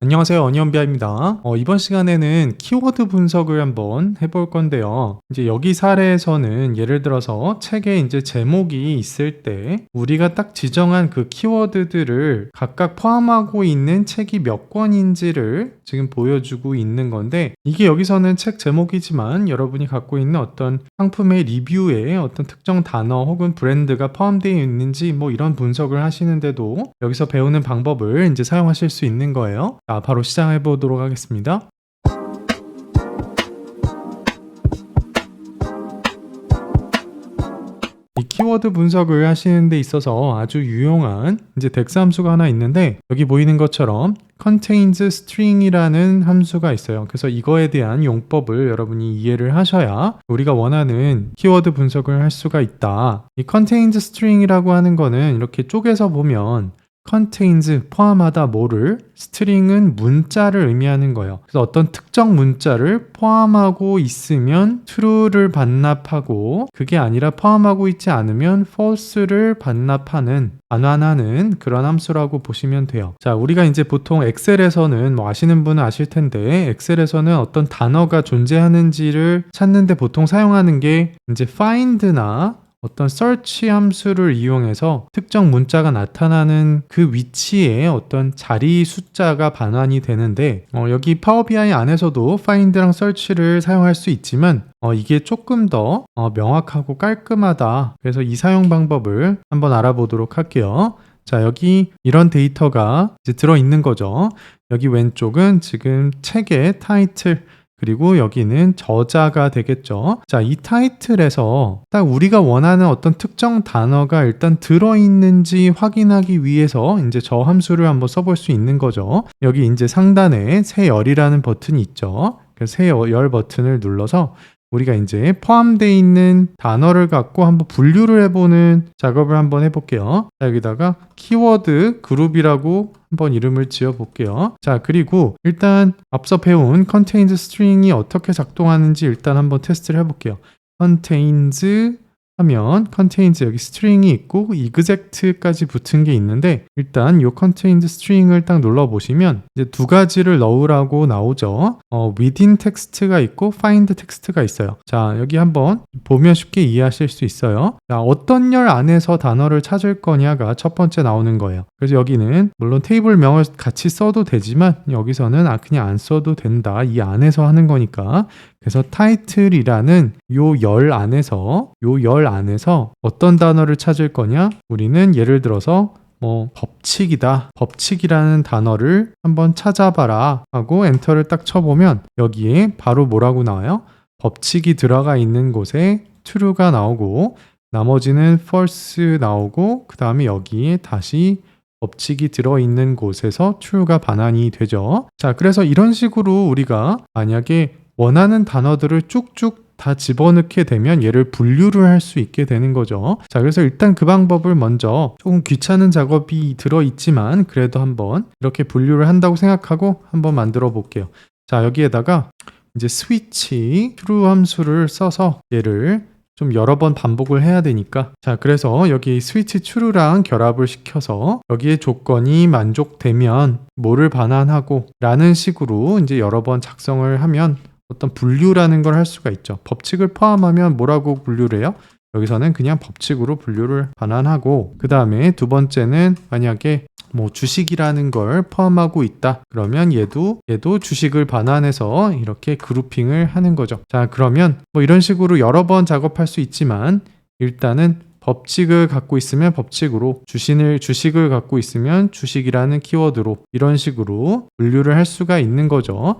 안녕하세요, 어니언비아입니다. 이번 시간에는 키워드 분석을 한번 해볼 건데요. 이제 여기 사례에서는 예를 들어서 책에 이제 제목이 있을 때 우리가 딱 지정한 그 키워드들을 각각 포함하고 있는 책이 몇 권인지를 지금 보여주고 있는 건데, 이게 여기서는 책 제목이지만 여러분이 갖고 있는 어떤 상품의 리뷰에 어떤 특정 단어 혹은 브랜드가 포함되어 있는지 뭐 이런 분석을 하시는데도 여기서 배우는 방법을 이제 사용하실 수 있는 거예요. 자, 바로 시작해 보도록 하겠습니다. 이 키워드 분석을 하시는 데 있어서 아주 유용한 이제 덱스 함수가 하나 있는데, 여기 보이는 것처럼 contains string이라는 함수가 있어요. 그래서 이거에 대한 용법을 여러분이 이해를 하셔야 우리가 원하는 키워드 분석을 할 수가 있다. 이 contains string이라고 하는 거는 이렇게 쪼개서 보면 contains 포함하다 뭐를, string은 문자를 의미하는 거예요. 그래서 어떤 특정 문자를 포함하고 있으면 true를 반납하고, 그게 아니라 포함하고 있지 않으면 false를 반납하는, 반환하는 그런 함수라고 보시면 돼요. 자, 우리가 이제 보통 엑셀에서는 뭐 아시는 분은 아실 텐데, 엑셀에서는 어떤 단어가 존재하는지를 찾는데 보통 사용하는 게 이제 find나 어떤 search 함수를 이용해서 특정 문자가 나타나는 그 위치에 어떤 자리 숫자가 반환이 되는데, 여기 파워 BI 안에서도 find랑 search를 사용할 수 있지만 이게 조금 더 명확하고 깔끔하다. 그래서 이 사용 방법을 한번 알아보도록 할게요. 자, 여기 이런 데이터가 이제 들어있는 거죠. 여기 왼쪽은 지금 책의 타이틀, 그리고 여기는 저자가 되겠죠. 자, 이 타이틀에서 딱 우리가 원하는 어떤 특정 단어가 일단 들어있는지 확인하기 위해서 이제 저 함수를 한번 써볼 수 있는 거죠. 여기 이제 상단에 새 열이라는 버튼이 있죠. 그래서 새 열 버튼을 눌러서 우리가 이제 포함되어 있는 단어를 갖고 한번 분류를 해보는 작업을 한번 해볼게요. 자, 여기다가 키워드 그룹이라고 한번 이름을 지어 볼게요. 자, 그리고 일단 앞서 배운 contains string이 어떻게 작동하는지 일단 한번 테스트를 해볼게요. contains 하면 contains 여기 string이 있고 exact까지 붙은 게 있는데, 일단 이 contains string을 딱 눌러보시면 이제 두 가지를 넣으라고 나오죠. within text가 있고 find text가 있어요. 자, 여기 한번 보면 쉽게 이해하실 수 있어요. 자, 어떤 열 안에서 단어를 찾을 거냐가 첫 번째 나오는 거예요. 그래서 여기는 물론 테이블명을 같이 써도 되지만 여기서는 그냥 안 써도 된다. 이 안에서 하는 거니까. 그래서 타이틀이라는 요 열 안에서 어떤 단어를 찾을 거냐? 우리는 예를 들어서 법칙이다. 법칙이라는 단어를 한번 찾아봐라 하고 엔터를 딱 쳐보면 여기에 바로 뭐라고 나와요? 법칙이 들어가 있는 곳에 true가 나오고, 나머지는 false 나오고, 그 다음에 여기에 다시 법칙이 들어있는 곳에서 true가 반환이 되죠. 자, 그래서 이런 식으로 우리가 만약에 원하는 단어들을 쭉쭉 다 집어넣게 되면 얘를 분류를 할 수 있게 되는 거죠. 자, 그래서 일단 그 방법을 먼저, 조금 귀찮은 작업이 들어있지만 그래도 한번 이렇게 분류를 한다고 생각하고 한번 만들어 볼게요. 자, 여기에다가 이제 switch true 함수를 써서 얘를 좀 여러 번 반복을 해야 되니까, 자, 그래서 여기 switch true랑 결합을 시켜서 여기에 조건이 만족되면 뭐를 반환하고 라는 식으로 이제 여러 번 작성을 하면 어떤 분류라는 걸 할 수가 있죠. 법칙을 포함하면 뭐라고 분류를 해요? 여기서는 그냥 법칙으로 분류를 반환하고, 그 다음에 두 번째는 만약에 뭐 주식이라는 걸 포함하고 있다. 그러면 얘도 주식을 반환해서 이렇게 그룹핑을 하는 거죠. 자, 그러면 뭐 이런 식으로 여러 번 작업할 수 있지만 일단은 법칙을 갖고 있으면 법칙으로, 주식을 갖고 있으면 주식이라는 키워드로 이런 식으로 분류를 할 수가 있는 거죠.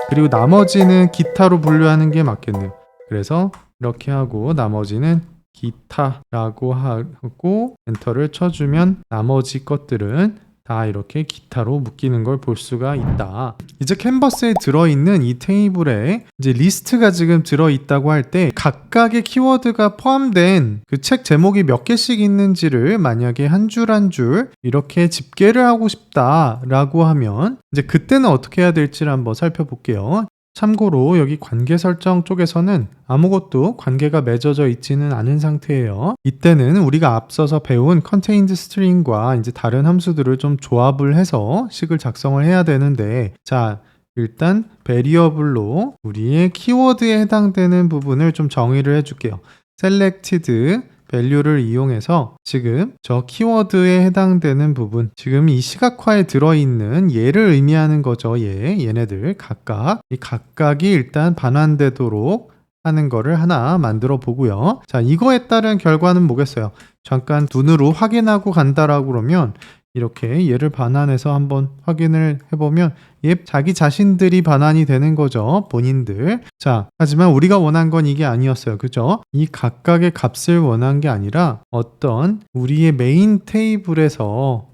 그리고 나머지는 기타로 분류하는 게 맞겠네요. 그래서 이렇게 하고 나머지는 기타라고 하고 엔터를 쳐주면 나머지 것들은 다 이렇게 기타로 묶이는 걸 볼 수가 있다. 이제 캔버스에 들어있는 이 테이블에 이제 리스트가 지금 들어있다고 할 때 각각의 키워드가 포함된 그 책 제목이 몇 개씩 있는지를 만약에 한 줄 한 줄 이렇게 집계를 하고 싶다라고 하면 이제 그때는 어떻게 해야 될지를 한번 살펴볼게요. 참고로 여기 관계 설정 쪽에서는 아무것도 관계가 맺어져 있지는 않은 상태예요. 이때는 우리가 앞서서 배운 contained string과 이제 다른 함수들을 좀 조합을 해서 식을 작성을 해야 되는데, 자, 일단 variable로 우리의 키워드에 해당되는 부분을 좀 정의를 해줄게요. selected value를 이용해서 지금 저 키워드에 해당되는 부분, 지금 이 시각화에 들어있는 얘를 의미하는 거죠. 얘네들 각각, 이 각각이 일단 반환되도록 하는 거를 하나 만들어 보고요. 자, 이거에 따른 결과는 뭐겠어요? 잠깐 눈으로 확인하고 간다라고 그러면 이렇게 얘를 반환해서 한번 확인을 해보면 얘 자기 자신들이 반환이 되는 거죠. 본인들. 자, 하지만 우리가 원한 건 이게 아니었어요. 그죠? 이 각각의 값을 원한 게 아니라 어떤 우리의 메인 테이블에서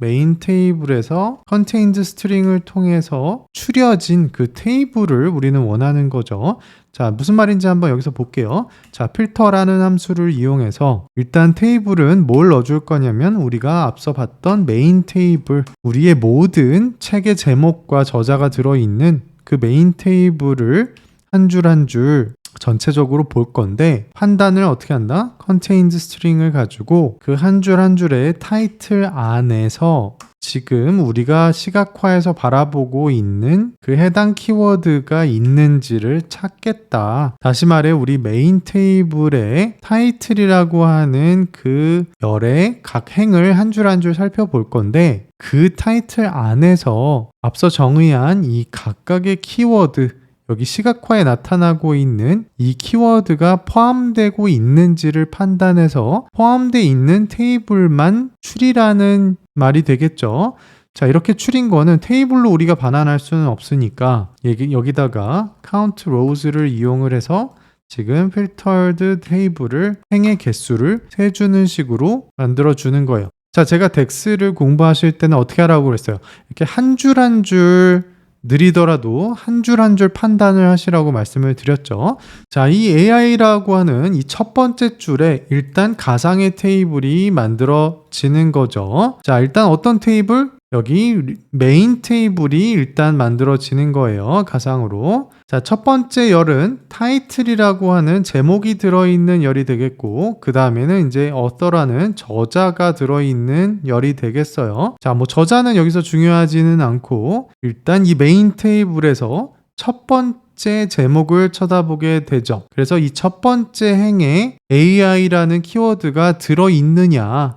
contained string을 통해서 추려진 그 테이블을 우리는 원하는 거죠. 자, 무슨 말인지 한번 여기서 볼게요. 자, 필터라는 함수를 이용해서 일단 테이블은 뭘 넣어줄 거냐면 우리가 앞서 봤던 메인 테이블, 우리의 모든 책의 제목과 저자가 들어있는 그 메인 테이블을 한 줄 한 줄 전체적으로 볼 건데, 판단을 어떻게 한다? contained string을 가지고 그 한 줄 한 줄의 타이틀 안에서 지금 우리가 시각화해서 바라보고 있는 그 해당 키워드가 있는지를 찾겠다. 다시 말해 우리 메인 테이블의 타이틀이라고 하는 그 열의 각 행을 한 줄 한 줄 살펴볼 건데, 그 타이틀 안에서 앞서 정의한 이 각각의 키워드, 여기 시각화에 나타나고 있는 이 키워드가 포함되고 있는지를 판단해서 포함되어 있는 테이블만 추리라는 말이 되겠죠. 자, 이렇게 추린 거는 테이블로 우리가 반환할 수는 없으니까 여기다가 count rows를 이용을 해서 지금 filtered 테이블을 행의 개수를 세주는 식으로 만들어 주는 거예요. 자, 제가 덱스를 공부하실 때는 어떻게 하라고 그랬어요? 이렇게 한 줄 한 줄 느리더라도 한 줄 한 줄 판단을 하시라고 말씀을 드렸죠. 자, 이 AI라고 하는 이 첫 번째 줄에 일단 가상의 테이블이 만들어지는 거죠. 자, 일단 어떤 테이블? 여기 메인 테이블이 일단 만들어지는 거예요. 가상으로. 자, 첫 번째 열은 타이틀이라고 하는 제목이 들어있는 열이 되겠고, 그 다음에는 이제 author라는 저자가 들어있는 열이 되겠어요. 자, 뭐 저자는 여기서 중요하지는 않고 일단 이 메인 테이블에서 첫 번째 제목을 쳐다보게 되죠. 그래서 이 첫 번째 행에 AI라는 키워드가 들어있느냐,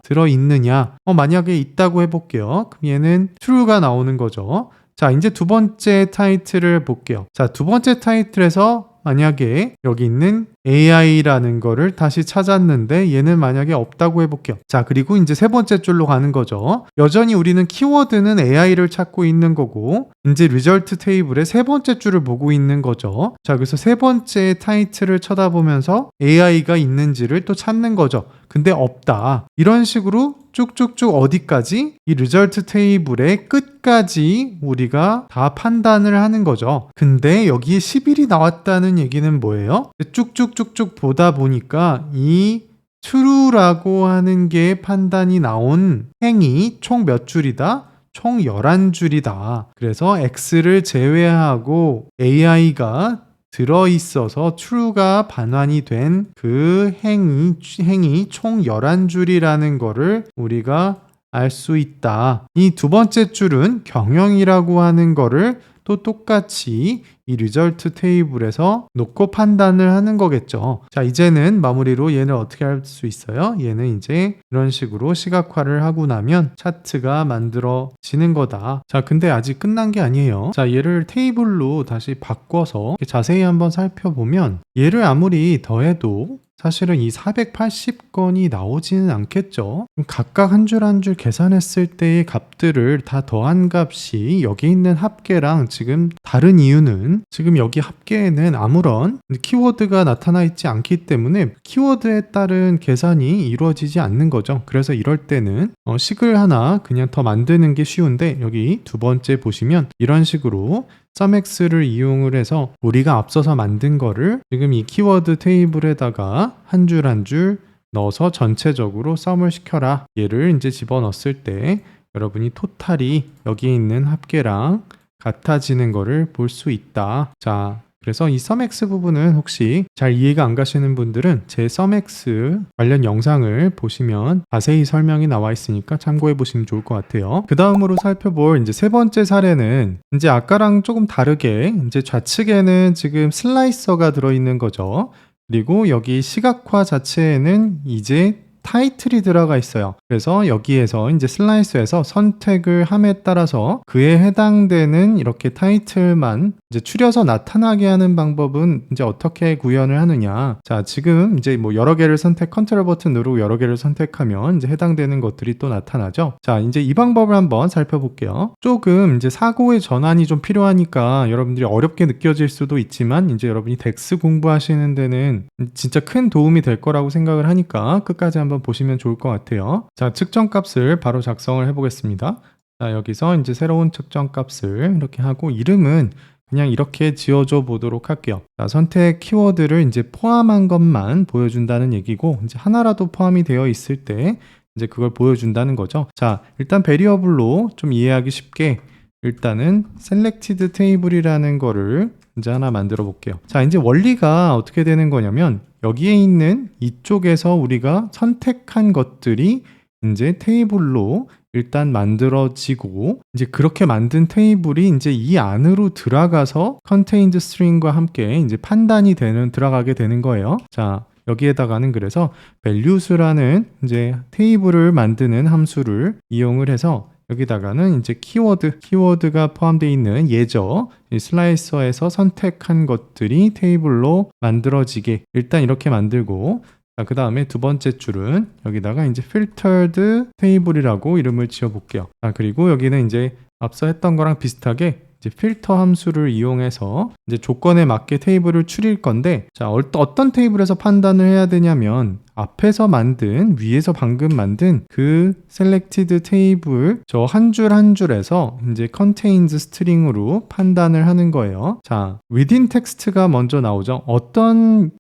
만약에 있다고 해볼게요. 그럼 얘는 true가 나오는 거죠. 자, 이제 두 번째 타이틀을 볼게요. 자, 두 번째 타이틀에서 만약에 여기 있는 AI라는 거를 다시 찾았는데 얘는 만약에 없다고 해볼게요. 자, 그리고 이제 세 번째 줄로 가는 거죠. 여전히 우리는 키워드는 AI를 찾고 있는 거고, 이제 리절트 테이블의 세 번째 줄을 보고 있는 거죠. 자, 그래서 세 번째 타이틀을 쳐다보면서 AI가 있는지를 또 찾는 거죠. 근데 없다. 이런 식으로 쭉쭉쭉 어디까지? 이 리절트 테이블의 끝까지 우리가 다 판단을 하는 거죠. 근데 여기에 11이 나왔다는 얘기는 뭐예요? 쭉쭉쭉쭉 보다 보니까 이 true라고 하는 게 판단이 나온 행이 총 몇 줄이다? 총 11줄이다. 그래서 X를 제외하고 AI가 들어있어서 true가 반환이 된 그 행이 총 11줄이라는 거를 우리가 알 수 있다. 이 두 번째 줄은 경영이라고 하는 거를 또 똑같이 이 리절트 테이블에서 놓고 판단을 하는 거겠죠. 자, 이제는 마무리로 얘는 어떻게 할 수 있어요? 얘는 이제 이런 식으로 시각화를 하고 나면 차트가 만들어지는 거다. 자, 근데 아직 끝난 게 아니에요. 자, 얘를 테이블로 다시 바꿔서 자세히 한번 살펴보면 얘를 아무리 더해도 사실은 이 480건이 나오지는 않겠죠. 각각 한 줄 한 줄 계산했을 때의 값들을 다 더한 값이 여기 있는 합계랑 지금 다른 이유는 지금 여기 합계에는 아무런 키워드가 나타나 있지 않기 때문에 키워드에 따른 계산이 이루어지지 않는 거죠. 그래서 이럴 때는 식을 하나 그냥 더 만드는 게 쉬운데, 여기 두 번째 보시면 이런 식으로 SUMX를 이용을 해서 우리가 앞서서 만든 거를 지금 이 키워드 테이블에다가 한 줄 한 줄 넣어서 전체적으로 썸을 시켜라. 얘를 이제 집어넣었을 때 여러분이 토탈이 여기 있는 합계랑 같아지는 거를 볼 수 있다. 자, 그래서 이 썸X 부분은 혹시 잘 이해가 안 가시는 분들은 제 썸X 관련 영상을 보시면 자세히 설명이 나와 있으니까 참고해 보시면 좋을 것 같아요. 그 다음으로 살펴볼 이제 세 번째 사례는 이제 아까랑 조금 다르게 이제 좌측에는 지금 슬라이서가 들어있는 거죠. 그리고 여기 시각화 자체에는 이제 타이틀이 들어가 있어요. 그래서 여기에서 이제 슬라이스에서 선택을 함에 따라서 그에 해당되는 이렇게 타이틀만 이제 추려서 나타나게 하는 방법은 이제 어떻게 구현을 하느냐. 자, 지금 이제 뭐 여러 개를 컨트롤 버튼 누르고 여러 개를 선택하면 이제 해당되는 것들이 또 나타나죠. 자, 이제 이 방법을 한번 살펴볼게요. 조금 이제 사고의 전환이 좀 필요하니까 여러분들이 어렵게 느껴질 수도 있지만 이제 여러분이 덱스 공부하시는 데는 진짜 큰 도움이 될 거라고 생각을 하니까 끝까지 한번 보시면 좋을 것 같아요. 자, 측정 값을 바로 작성을 해보겠습니다. 자, 여기서 이제 새로운 측정 값을 이렇게 하고 이름은 그냥 이렇게 지어줘 보도록 할게요. 자, 선택 키워드를 이제 포함한 것만 보여준다는 얘기고 이제 하나라도 포함이 되어 있을 때 이제 그걸 보여준다는 거죠. 자, 일단 베리어블로 좀 이해하기 쉽게 일단은 selected table이라는 거를 이제 하나 만들어 볼게요. 자, 이제 원리가 어떻게 되는 거냐면 여기에 있는 이쪽에서 우리가 선택한 것들이 이제 테이블로 일단 만들어지고 이제 그렇게 만든 테이블이 이제 이 안으로 들어가서 contained string과 함께 이제 판단이 들어가게 되는 거예요. 자, 여기에다가는 그래서 values라는 이제 테이블을 만드는 함수를 이용을 해서 여기다가는 이제 키워드가 포함되어 있는 예저 슬라이서에서 선택한 것들이 테이블로 만들어지게 일단 이렇게 만들고 그 다음에 두 번째 줄은 여기다가 이제 filtered table이라고 이름을 지어 볼게요. 그리고 여기는 이제 앞서 했던 거랑 비슷하게 이제 필터 함수를 이용해서 이제 조건에 맞게 테이블을 추릴 건데 자, 어떤 테이블에서 판단을 해야 되냐면 앞에서 만든 위에서 방금 만든 그 selected 테이블 저 한 줄 한 줄에서 이제 contains string으로 판단을 하는 거예요. 자, within text가 먼저 나오죠. 어떤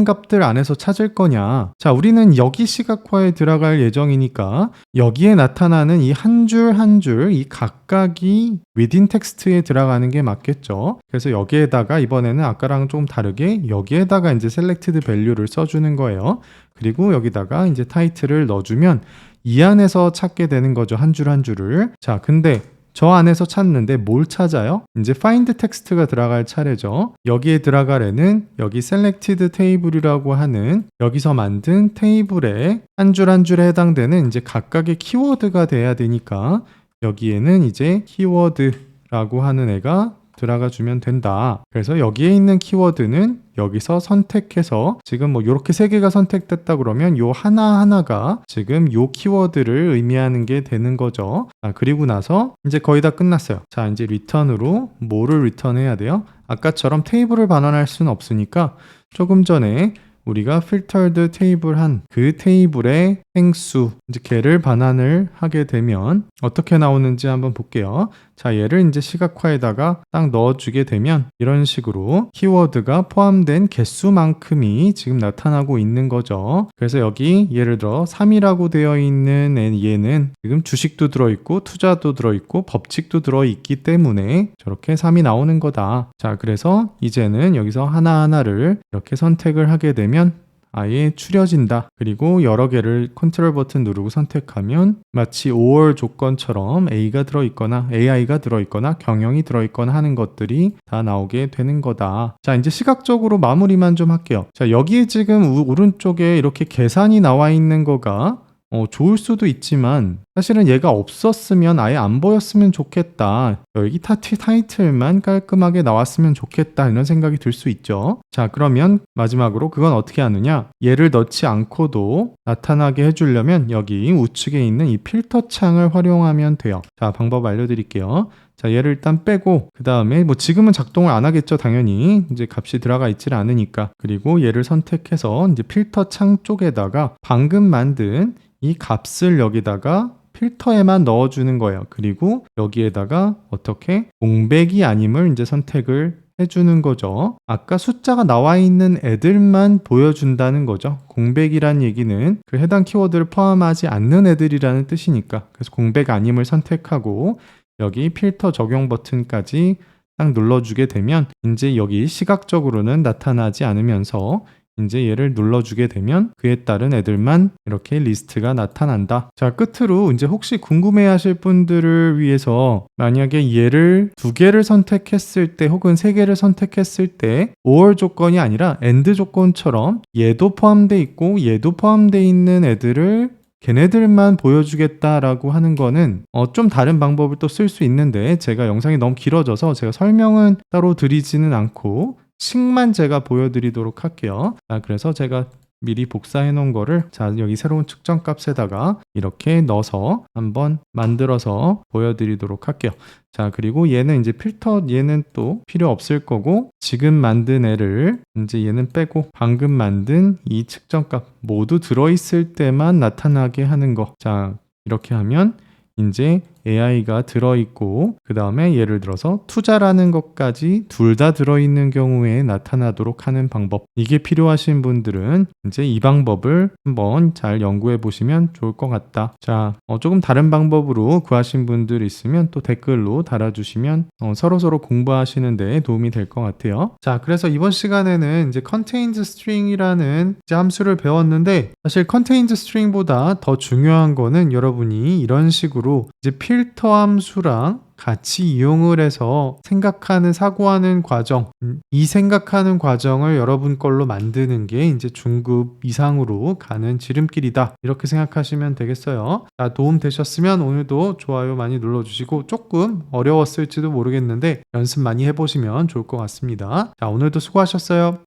값들 안에서 찾을 거냐. 자, 우리는 여기 시각화에 들어갈 예정이니까 여기에 나타나는 이 한 줄 한 줄 이 각각이 within text에 들어가는 게 맞겠죠. 그래서 여기에다가 이번에는 아까랑 좀 다르게 여기에다가 이제 selected value를 써주는 거예요. 그리고 여기다가 이제 타이틀을 넣어주면 이 안에서 찾게 되는 거죠. 한 줄 한 줄을. 자, 근데 저 안에서 찾는데 뭘 찾아요? 이제 find text가 들어갈 차례죠. 여기에 들어갈 애는 여기 selected table이라고 하는 여기서 만든 테이블에 한 줄 한 줄에 해당되는 이제 각각의 키워드가 돼야 되니까 여기에는 이제 키워드라고 하는 애가 들어가 주면 된다. 그래서 여기에 있는 키워드는 여기서 선택해서 지금 뭐 이렇게 세 개가 선택됐다 그러면 요 하나하나가 지금 요 키워드를 의미하는 게 되는 거죠. 그리고 나서 이제 거의 다 끝났어요. 자, 이제 리턴으로 뭐를 리턴해야 돼요? 아까처럼 테이블을 반환할 수는 없으니까 조금 전에 우리가 filtered 테이블 한 그 테이블의 행수 이제 걔를 반환을 하게 되면 어떻게 나오는지 한번 볼게요. 자, 얘를 이제 시각화에다가 딱 넣어주게 되면 이런 식으로 키워드가 포함된 개수만큼이 지금 나타나고 있는 거죠. 그래서 여기 예를 들어 3이라고 되어 있는 얘는 지금 주식도 들어있고 투자도 들어있고 법칙도 들어있기 때문에 저렇게 3이 나오는 거다. 자, 그래서 이제는 여기서 하나하나를 이렇게 선택을 하게 되면 아예 추려진다. 그리고 여러 개를 컨트롤 버튼 누르고 선택하면 마치 or 조건처럼 A가 들어있거나 AI가 들어있거나 경영이 들어있거나 하는 것들이 다 나오게 되는 거다. 자, 이제 시각적으로 마무리만 좀 할게요. 자, 여기에 지금 오른쪽에 이렇게 계산이 나와 있는 거가 좋을 수도 있지만 사실은 얘가 없었으면 아예 안 보였으면 좋겠다. 여기 타이틀만 깔끔하게 나왔으면 좋겠다. 이런 생각이 들 수 있죠. 자, 그러면 마지막으로 그건 어떻게 하느냐? 얘를 넣지 않고도 나타나게 해주려면 여기 우측에 있는 이 필터 창을 활용하면 돼요. 자, 방법 알려드릴게요. 자, 얘를 일단 빼고 그 다음에 뭐 지금은 작동을 안 하겠죠. 당연히 이제 값이 들어가 있질 않으니까. 그리고 얘를 선택해서 이제 필터 창 쪽에다가 방금 만든 이 값을 여기다가 필터에만 넣어주는 거예요. 그리고 여기에다가 어떻게 공백이 아님을 이제 선택을 해주는 거죠. 아까 숫자가 나와 있는 애들만 보여준다는 거죠. 공백이란 얘기는 그 해당 키워드를 포함하지 않는 애들이라는 뜻이니까. 그래서 공백 아님을 선택하고 여기 필터 적용 버튼까지 딱 눌러주게 되면 이제 여기 시각적으로는 나타나지 않으면서 이제 얘를 눌러주게 되면 그에 따른 애들만 이렇게 리스트가 나타난다. 자, 끝으로 이제 혹시 궁금해하실 분들을 위해서 만약에 얘를 2개를 선택했을 때 혹은 3개를 선택했을 때 or 조건이 아니라 and 조건처럼 얘도 포함되어 있고 얘도 포함되어 있는 애들을 걔네들만 보여주겠다라고 하는 거는 좀 다른 방법을 또 쓸 수 있는데 제가 영상이 너무 길어져서 제가 설명은 따로 드리지는 않고 식만 제가 보여드리도록 할게요. 그래서 제가 미리 복사해 놓은 거를 여기 새로운 측정 값에다가 이렇게 넣어서 한번 만들어서 보여드리도록 할게요. 그리고 얘는 이제 필터 얘는 또 필요 없을 거고 지금 만든 애를 이제 얘는 빼고 방금 만든 이 측정값 모두 들어있을 때만 나타나게 하는 거. 이렇게 하면 이제 AI가 들어있고 그 다음에 예를 들어서 투자라는 것까지 둘 다 들어있는 경우에 나타나도록 하는 방법, 이게 필요하신 분들은 이제 이 방법을 한번 잘 연구해 보시면 좋을 것 같다. 조금 다른 방법으로 구하신 분들 있으면 또 댓글로 달아주시면 서로서로 공부하시는 데 도움이 될 것 같아요. 그래서 이번 시간에는 이제 contains string이라는 이제 함수를 배웠는데 사실 contains string보다 더 중요한 거는 여러분이 이런 식으로 이제 필터 함수랑 같이 이용을 해서 생각하는, 사고하는 과정, 이 생각하는 과정을 여러분 걸로 만드는 게 이제 중급 이상으로 가는 지름길이다. 이렇게 생각하시면 되겠어요. 도움 되셨으면 오늘도 좋아요 많이 눌러주시고 조금 어려웠을지도 모르겠는데 연습 많이 해보시면 좋을 것 같습니다. 오늘도 수고하셨어요.